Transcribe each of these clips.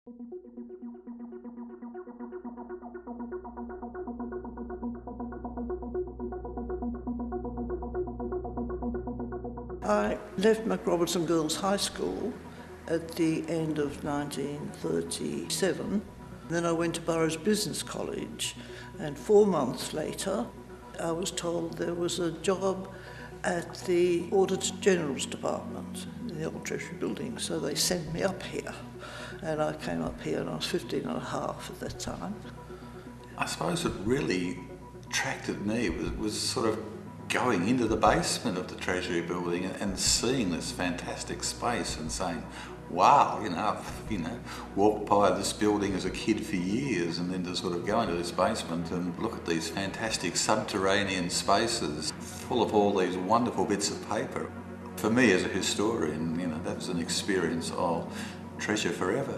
I left MacRobertson Girls High School at the end of 1937. Then I went to Burroughs Business College, and 4 months later I was told there was a job at the Auditor General's Department in the Old Treasury Building, so they sent me up here. And I came up here and I was 15 and a half at that time. I suppose what really attracted me was sort of going into the basement of the Treasury Building and seeing this fantastic space and saying, wow, I've walked by this building as a kid for years, and then to sort of go into this basement and look at these fantastic subterranean spaces full of all these wonderful bits of paper. For me as a historian, that was an experience I'll treasure forever.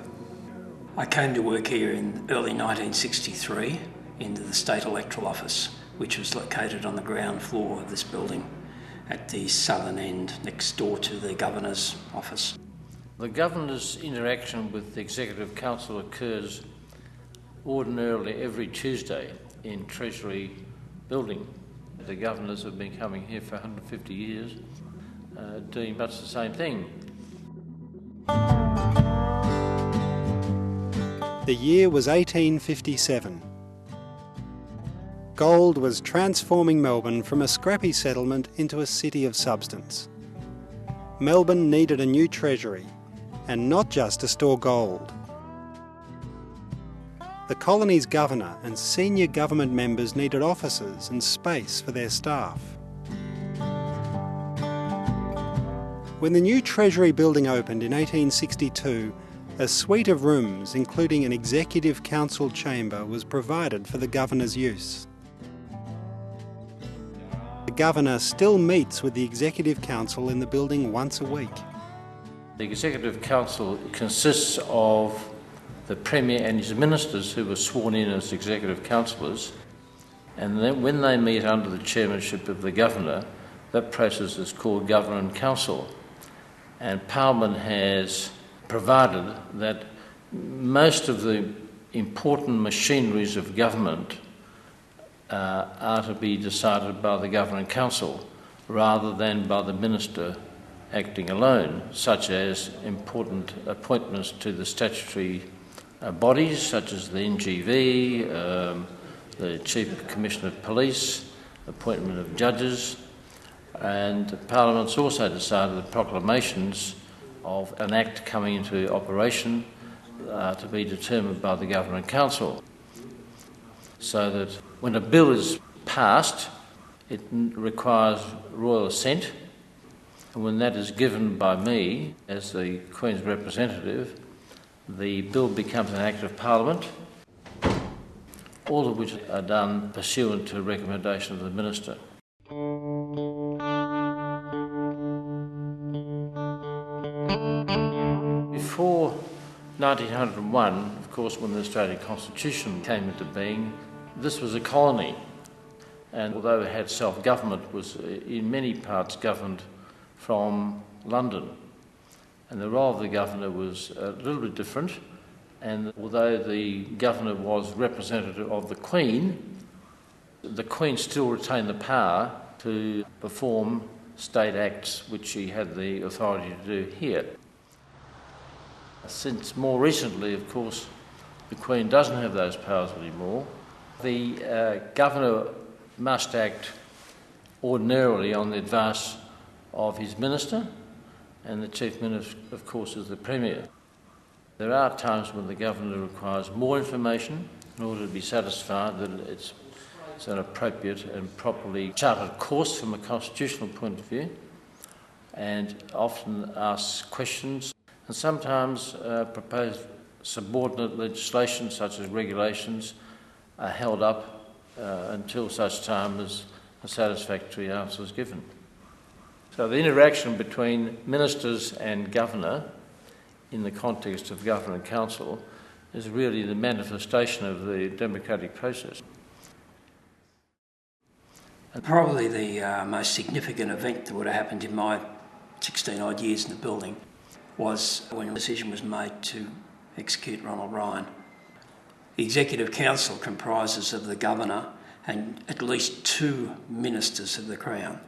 I came to work here in early 1963 into the State Electoral Office, which was located on the ground floor of this building at the southern end, next door to the Governor's office. The Governor's interaction with the Executive Council occurs ordinarily every Tuesday in Treasury Building. The Governors have been coming here for 150 years, doing much the same thing. The year was 1857. Gold was transforming Melbourne from a scrappy settlement into a city of substance. Melbourne needed a new treasury, and not just to store gold. The colony's governor and senior government members needed offices and space for their staff. When the new Treasury Building opened in 1862, a suite of rooms, including an Executive Council chamber, was provided for the Governor's use. The Governor still meets with the Executive Council in the building once a week. The Executive Council consists of the Premier and his ministers who were sworn in as Executive Councillors, and then when they meet under the chairmanship of the Governor, that process is called Governor and Council. And Parliament has provided that most of the important machineries of government are to be decided by the Governor and Council rather than by the Minister acting alone, such as important appointments to the statutory bodies such as the NGV, the Chief Commissioner of Police, appointment of judges, and Parliament's also decided the proclamations of an Act coming into operation to be determined by the Governor and Council, so that when a bill is passed, it requires royal assent, and when that is given by me as the Queen's representative, the bill becomes an Act of Parliament, all of which are done pursuant to a recommendation of the Minister. Before 1901, of course, when the Australian Constitution came into being, this was a colony, and although it had self-government, was in many parts governed from London. And the role of the Governor was a little bit different, and although the Governor was representative of the Queen still retained the power to perform state acts which she had the authority to do here. Since more recently, of course, the Queen doesn't have those powers anymore, the Governor must act ordinarily on the advice of his Minister, and the Chief Minister, of course, is the Premier. There are times when the Governor requires more information in order to be satisfied that it's an appropriate and properly charted course from a constitutional point of view, and often asks questions, and sometimes proposed subordinate legislation such as regulations are held up until such time as a satisfactory answer is given. So the interaction between ministers and Governor in the context of Governor and Council is really the manifestation of the democratic process. And probably the most significant event that would have happened in my 16 odd years in the building was when a decision was made to execute Ronald Ryan. The Executive Council comprises of the Governor and at least 2 ministers of the Crown,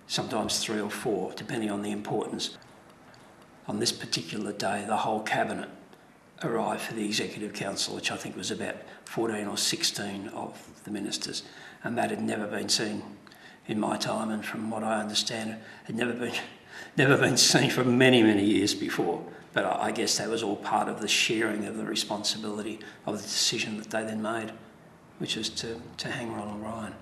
sometimes 3 or 4, depending on the importance. On this particular day, the whole Cabinet arrived for the Executive Council, which I think was about 14 or 16 of the ministers, and that had never been seen in my time, and from what I understand, had never been seen for many, many years before. But I guess that was all part of the sharing of the responsibility of the decision that they then made, which was to hang Ronald Ryan.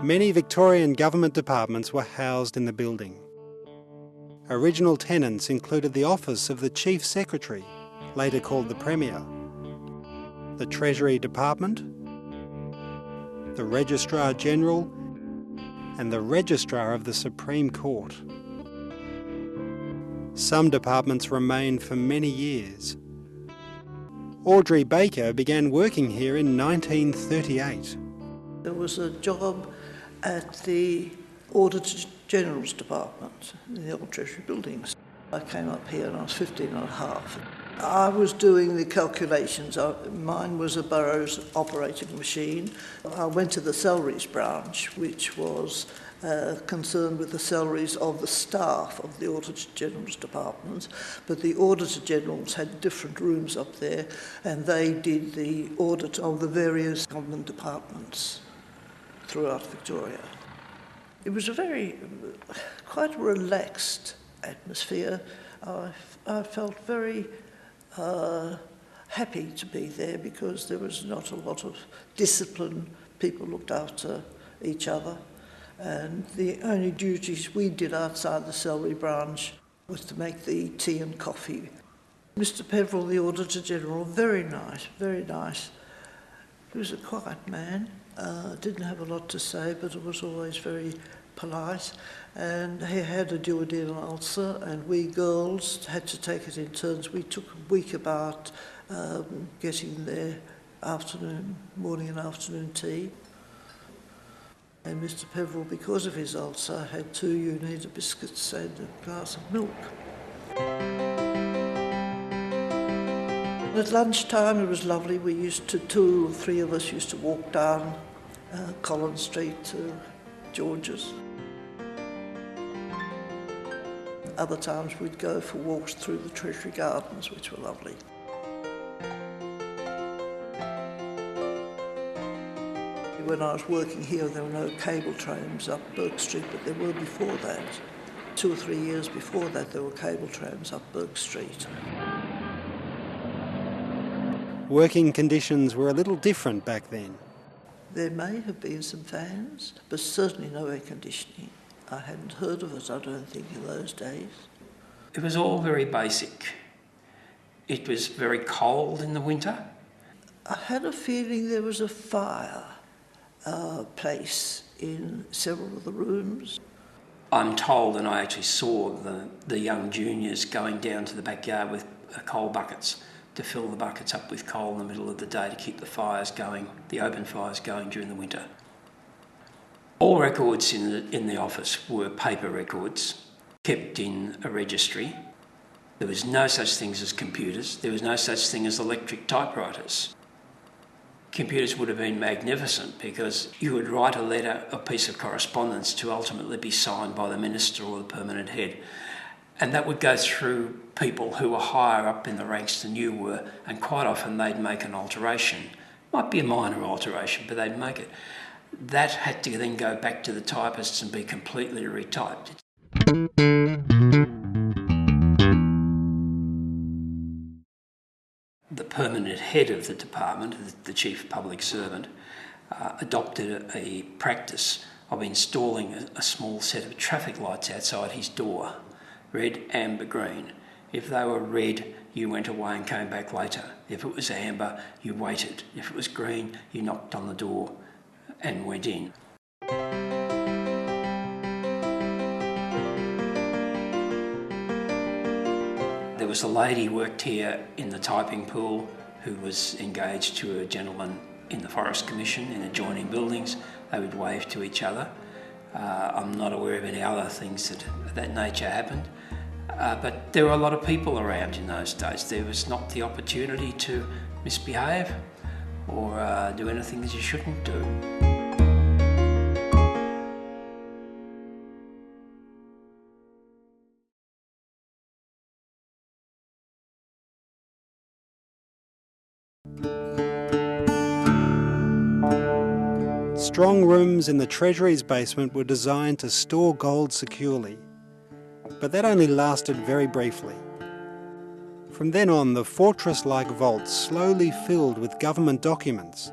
Many Victorian government departments were housed in the building. Original tenants included the office of the Chief Secretary, later called the Premier, the Treasury Department, the Registrar General, and the Registrar of the Supreme Court. Some departments remained for many years. Audrey Baker began working here in 1938. There was a job at the Auditor General's Department in the Old Treasury Building. I came up here and I was 15 and a half. I was doing the calculations. Mine was a Burroughs operating machine. I went to the salaries branch, which was concerned with the salaries of the staff of the Auditor General's Department, but the Auditor Generals had different rooms up there, and they did the audit of the various government departments throughout Victoria. It was a quite relaxed atmosphere. I felt very happy to be there because there was not a lot of discipline. People looked after each other, and the only duties we did outside the salary branch was to make the tea and coffee. Mr. Peveril, the Auditor General, very nice, very nice. He was a quiet man, didn't have a lot to say, but it was always very polite, and he had a duodenal ulcer, and we girls had to take it in turns. We took a week about getting their morning and afternoon tea. And Mr. Peveril, because of his ulcer, had 2 Unida biscuits and a glass of milk. At lunchtime it was lovely. We used to, 2 or 3 of us used to walk down Collins Street to George's. Other times we'd go for walks through the Treasury Gardens, which were lovely. When I was working here, there were no cable trams up Burke Street, but there were before that. 2 or 3 years before that, there were cable trams up Burke Street. Working conditions were a little different back then. There may have been some fans, but certainly no air conditioning. I hadn't heard of it, I don't think, in those days. It was all very basic. It was very cold in the winter. I had a feeling there was a fire place in several of the rooms. I'm told, and I actually saw the young juniors going down to the backyard with coal buckets to fill the buckets up with coal in the middle of the day to keep the fires going, the open fires going during the winter. All records in the office were paper records kept in a registry. There was no such things as computers. There was no such thing as electric typewriters. Computers would have been magnificent because you would write a letter, a piece of correspondence to ultimately be signed by the minister or the permanent head. And that would go through people who were higher up in the ranks than you were, and quite often they'd make an alteration. Might be a minor alteration, but they'd make it. That had to then go back to the typists and be completely retyped. The permanent head of the department, the chief public servant, adopted a practice of installing a small set of traffic lights outside his door, red, amber, green. If they were red, you went away and came back later. If it was amber, you waited. If it was green, you knocked on the door and went in. There was a lady who worked here in the typing pool who was engaged to a gentleman in the Forest Commission, in adjoining buildings, they would wave to each other. I'm not aware of any other things of that nature happened. But there were a lot of people around in those days. There was not the opportunity to misbehave or do anything that you shouldn't do. Strong rooms in the Treasury's basement were designed to store gold securely, but that only lasted very briefly. From then on, the fortress-like vaults slowly filled with government documents,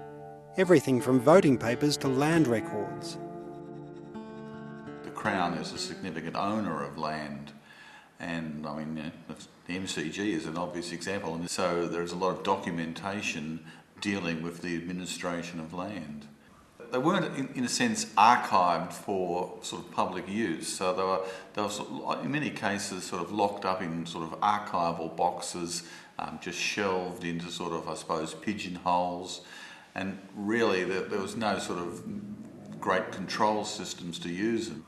everything from voting papers to land records. The Crown is a significant owner of land, and I mean, the MCG is an obvious example, and so there's a lot of documentation dealing with the administration of land. They weren't, in a sense, archived for sort of public use, so they were sort of, in many cases sort of locked up in sort of archival boxes, just shelved into sort of, I suppose, pigeonholes, and really there was no sort of great control systems to use them.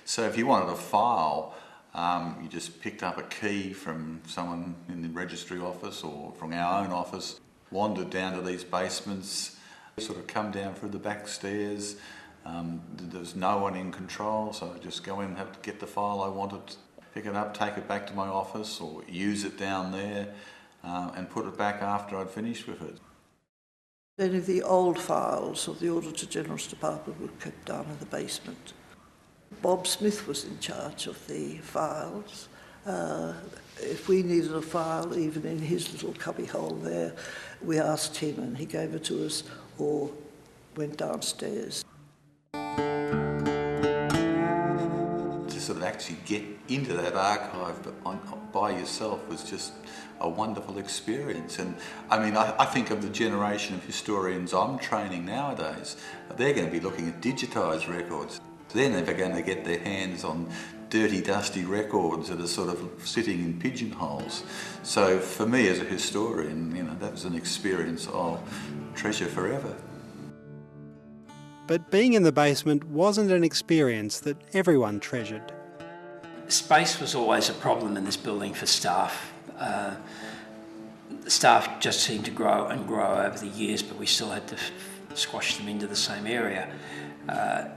So if you wanted a file, you just picked up a key from someone in the registry office or from our own office, wandered down to these basements, sort of come down through the back stairs. There was no one in control, so I just go in and have to get the file I wanted, pick it up, take it back to my office or use it down there and put it back after I'd finished with it. Any of the old files of the Auditor General's Department were kept down in the basement. Bob Smith was in charge of the files. If we needed a file, even in his little cubbyhole there, we asked him and he gave it to us or went downstairs. To sort of actually get into that archive by yourself was just a wonderful experience. And I mean, I think of the generation of historians I'm training nowadays, they're going to be looking at digitised records. They're never going to get their hands on dirty, dusty records that are sort of sitting in pigeonholes. So for me as a historian, you know, that was an experience I'll treasure forever. But being in the basement wasn't an experience that everyone treasured. Space was always a problem in this building for staff. The staff just seemed to grow and grow over the years, but we still had to squash them into the same area.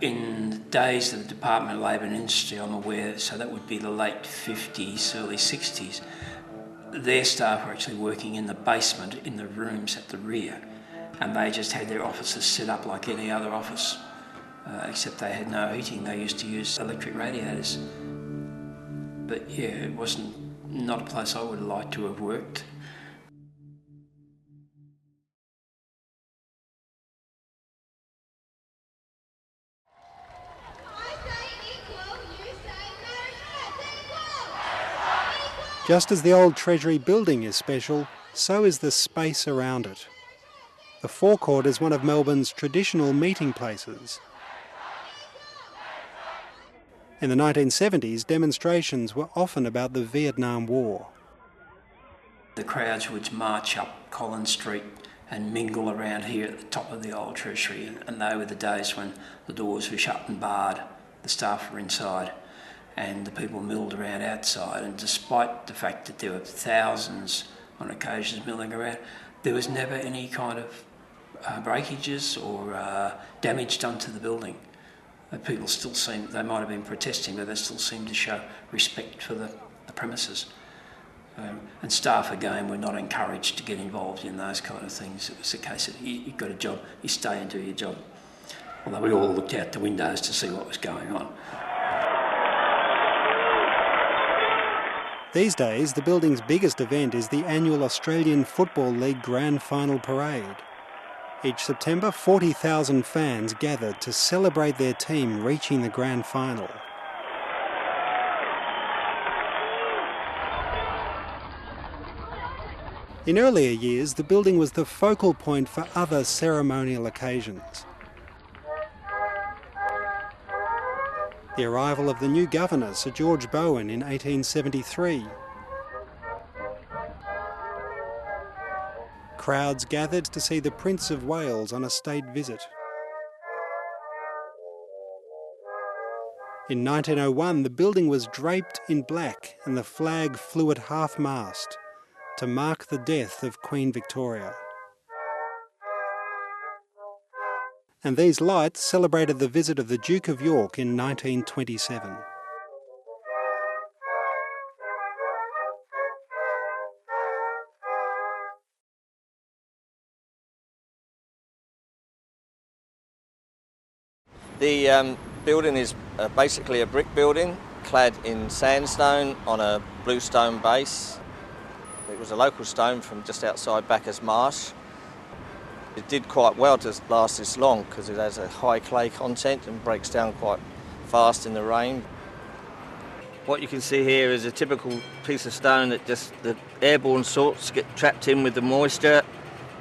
In the days of the Department of Labour and Industry, I'm aware, so that would be the late 50s, early 60s, their staff were actually working in the basement in the rooms at the rear, and they just had their offices set up like any other office, except they had no heating. They used to use electric radiators. But yeah, it wasn't not a place I would have liked to have worked. Just as the Old Treasury Building is special, so is the space around it. The forecourt is one of Melbourne's traditional meeting places. In the 1970s, demonstrations were often about the Vietnam War. The crowds would march up Collins Street and mingle around here at the top of the Old Treasury, and they were the days when the doors were shut and barred, the staff were inside, and the people milled around outside. And despite the fact that there were thousands on occasions milling around, there was never any kind of breakages or damage done to the building. People still seemed, they might have been protesting, but they still seemed to show respect for the premises. And staff, again, were not encouraged to get involved in those kind of things. It was a case of, you've got a job, you stay and do your job. Although we all looked out the windows to see what was going on. These days, the building's biggest event is the annual Australian Football League Grand Final Parade. Each September, 40,000 fans gather to celebrate their team reaching the grand final. In earlier years, the building was the focal point for other ceremonial occasions. The arrival of the new governor, Sir George Bowen, in 1873. Crowds gathered to see the Prince of Wales on a state visit. In 1901, the building was draped in black and the flag flew at half-mast to mark the death of Queen Victoria. And these lights celebrated the visit of the Duke of York in 1927. The building is basically a brick building clad in sandstone on a bluestone base. It was a local stone from just outside Bacchus Marsh. It did quite well to last this long because it has a high clay content and breaks down quite fast in the rain. What you can see here is a typical piece of stone that just the airborne salts get trapped in with the moisture,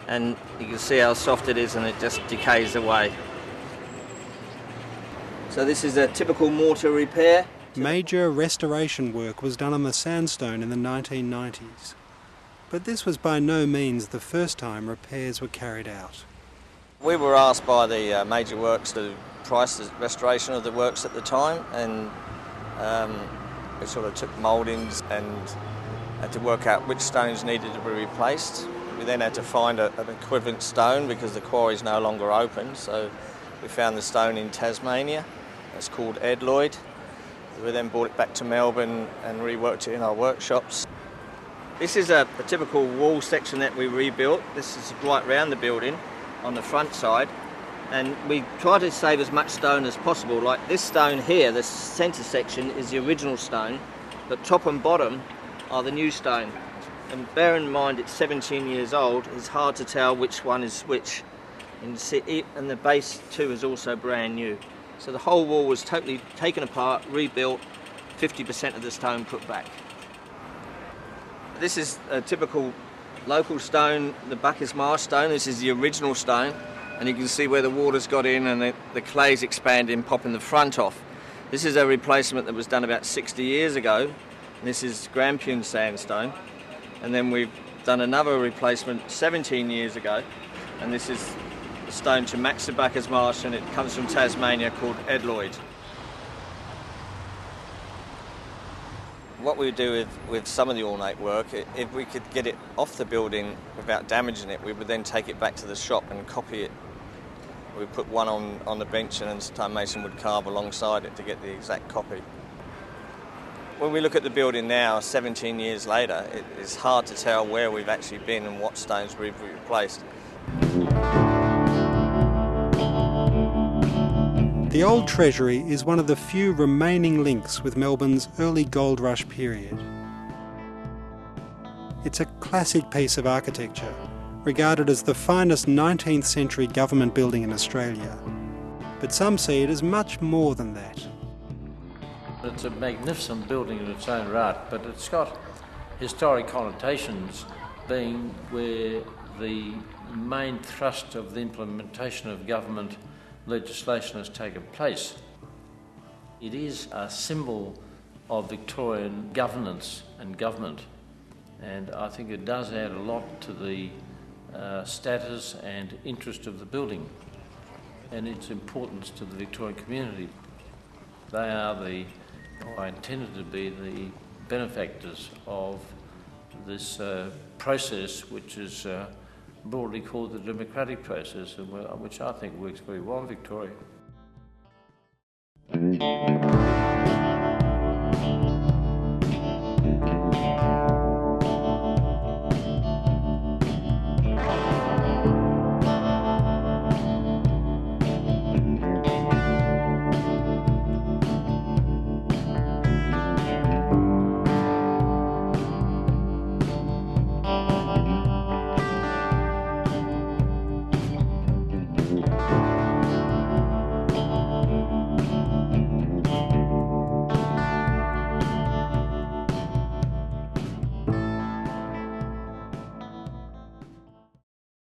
and you can see how soft it is and it just decays away. So this is a typical mortar repair. Major restoration work was done on the sandstone in the 1990s. But this was by no means the first time repairs were carried out. We were asked by the major works to price the restoration of the works at the time, and we sort of took mouldings and had to work out which stones needed to be replaced. We then had to find an equivalent stone because the quarry is no longer open, so we found the stone in Tasmania. It's called Edloyd. We then brought it back to Melbourne and reworked it in our workshops. This is a typical wall section that we rebuilt. This is right round the building on the front side, and we try to save as much stone as possible. Like this stone here, the centre section is the original stone, but top and bottom are the new stone. And bear in mind it's 17 years old, it's hard to tell which one is which. And the base too is also brand new. So the whole wall was totally taken apart, rebuilt, 50% of the stone put back. This is a typical local stone, the Bacchus Marsh stone. This is the original stone, and you can see where the water's got in and the clay's expanding, popping the front off. This is a replacement that was done about 60 years ago. This is Grampian sandstone, and then we've done another replacement 17 years ago, and this is a stone to match the Bacchus Marsh, and it comes from Tasmania, called Edloyd. What we do with some of the ornate work, if we could get it off the building without damaging it, we would then take it back to the shop and copy it. We put one on the bench, and then stonemason would carve alongside it to get the exact copy. When we look at the building now, 17 years later, it's hard to tell where we've actually been and what stones we've replaced. The Old Treasury is one of the few remaining links with Melbourne's early gold rush period. It's a classic piece of architecture, regarded as the finest 19th century government building in Australia. But some see it as much more than that. It's a magnificent building in its own right, but it's got historic connotations, being where the main thrust of the implementation of government legislation has taken place. It is a symbol of Victorian governance and government, and I think it does add a lot to the status and interest of the building and its importance to the Victorian community. They are intended to be the benefactors of this process, which is broadly called the democratic process, which I think works very well in Victoria.